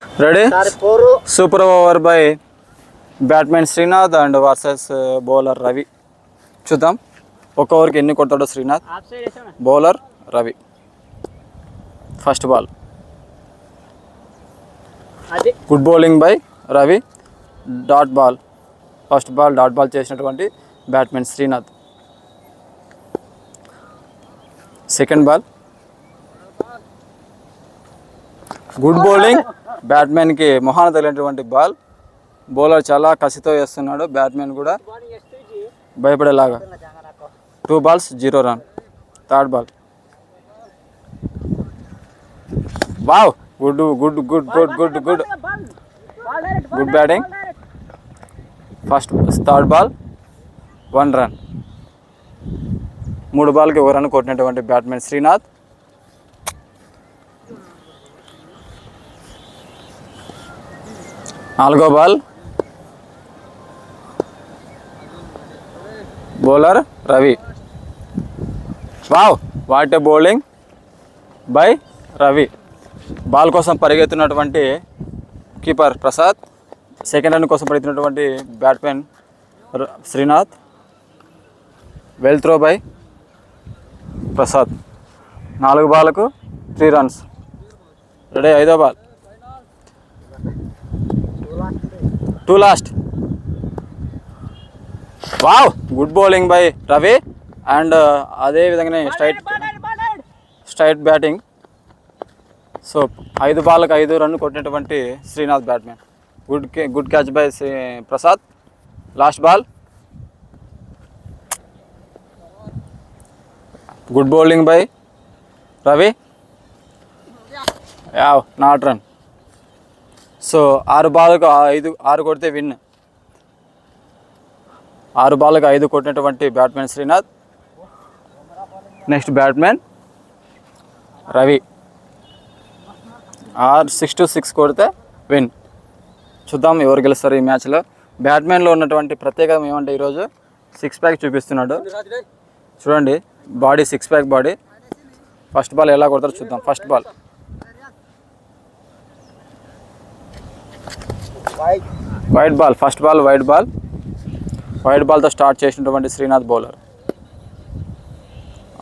Ready? Super over by batsman Srinath and versus bowler Ravi. చూద్దాం ఒక ఓవర్కి ఎన్ని కొడతాడో Srinath. Bowler Ravi. First ball. Good bowling by Ravi. Dot ball. First ball dot ball చేసినటువంటి batsman Srinath. Second ball. Good bowling. బ్యాట్మెన్కి మొహాన తగిలినటువంటి బాల్. బౌలర్ చాలా కసితో వేస్తున్నాడు, బ్యాట్మెన్ కూడా భయపడేలాగా. 2 balls 0 run. Third ball. Wow, good good good good good good good batting. First third ball 1 run. 3 బాల్కి 1 run కొట్టినటువంటి బ్యాట్మెన్ శ్రీనాథ్. నాలుగో ball. Bowler Ravi. Wow, what a bowling by Ravi. Ball కోసం పరిగెత్తున్నటువంటి కీపర్ ప్రసాద్. సెకండ్ రన్ కోసం పరిగెత్తున్నటువంటి batsmen Srinath. Well throw by Prasad. 4 బాల్కు 3 runs. Ready. ఐదో ball. 2 last. Wow, good bowling by Ravi and అదే విధంగానే స్ట్రైట్ బ్యాటింగ్. సో 5 బాల్కి 5 run కొట్టినటువంటి Srinath batsmen. Good catch by Prasad. Last ball. Good bowling by Ravi. యావ్, నాట్ రన్. సో 6 బాల్కు 6 కొడితే విన్. 6 బాల్కి 5 కొట్టినటువంటి batsman Srinath. Next batsmen Ravi. 6 to 6 కొడితే విన్. చూద్దాం ఎవరు గెలుస్తారు ఈ మ్యాచ్లో. బ్యాట్మెన్లో ఉన్నటువంటి ప్రత్యేకత ఏమంటే ఈరోజు 6 ప్యాక్ చూపిస్తున్నాడు. చూడండి, body 6 pack body. First ball ఎలా కొడతారో చూద్దాం. First ball. Wide ball. First ball wide ball. Wide బాల్తో స్టార్ట్ చేసినటువంటి Srinath bowler.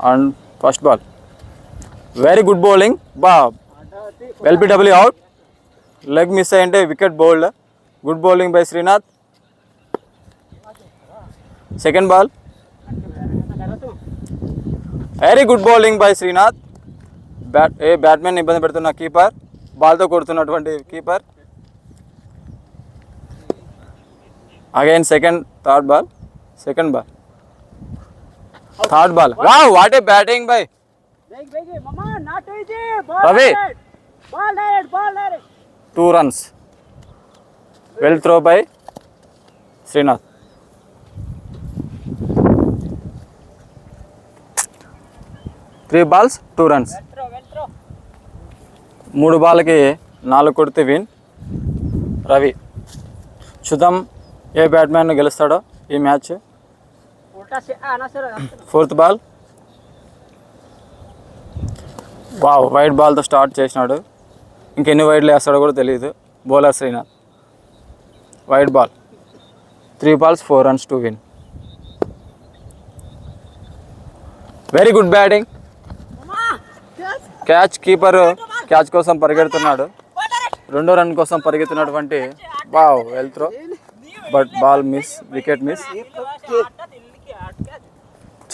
And first ball. Very good bowling. LBW out. Leg miss అయ్యింటే wicket bowled. Good bowling by Srinath. Second ball. Very good bowling by Srinath. Batsmen ఇబ్బంది పెడుతున్న keeper. బాల్తో కొడుతున్నటువంటి keeper. Again third ball. Second ball. Third ball. Wow, what a batting by Ravi. 2 runs. Well throw by Srinath. Three balls 2 runs. 3 బాల్కి 4 కొడితే win Ravi. చూద్దాం ఏ batsmen గెలుస్తాడో ఈ match. Fourth ball. Wow, wide బాల్తో స్టార్ట్ చేసినాడు. ఇంకెన్ని వైడ్లు వేస్తాడో కూడా తెలియదు bowler Srinath. Wide ball. 3 balls 4 runs to win. Very good batting. Catch. Keeper catch కోసం పరిగెడుతున్నాడు. 2వ రన్ కోసం పరిగెత్తున్నటువంటి wow, well throw but ball miss. Wicket miss.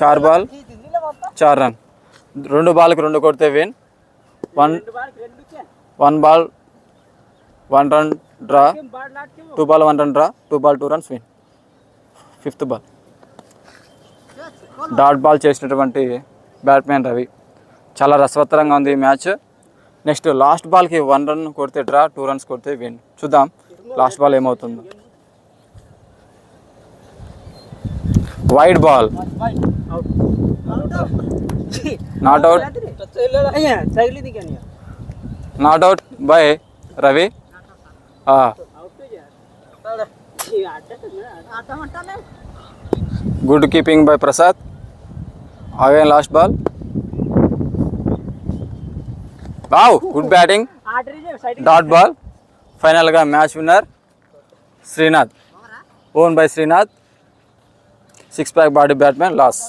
4 ball 4 run. 2 బాల్కి 2 కొడితే win. 1 ball 1 run draw. 2 ball 1 run draw. 2 ball 2 runs win. 5th ball. Dot ball చేసినటువంటి batsmen Ravi. చాలా రసవత్తరంగా ఉంది ఈ మ్యాచ్. నెక్స్ట్ లాస్ట్ బాల్కి 1 run కొడితే డ్రా. 2 runs కొడితే win. చూద్దాం last ball ఏమవుతుందో. Wide ball. Not out. Not out by Ravi. Good keeping by Prasad. Again last ball. Wow, good batting. Dot ball. ఫైనల్గా match winner Srinath, own by Srinath. 6 pack body batsmen loss.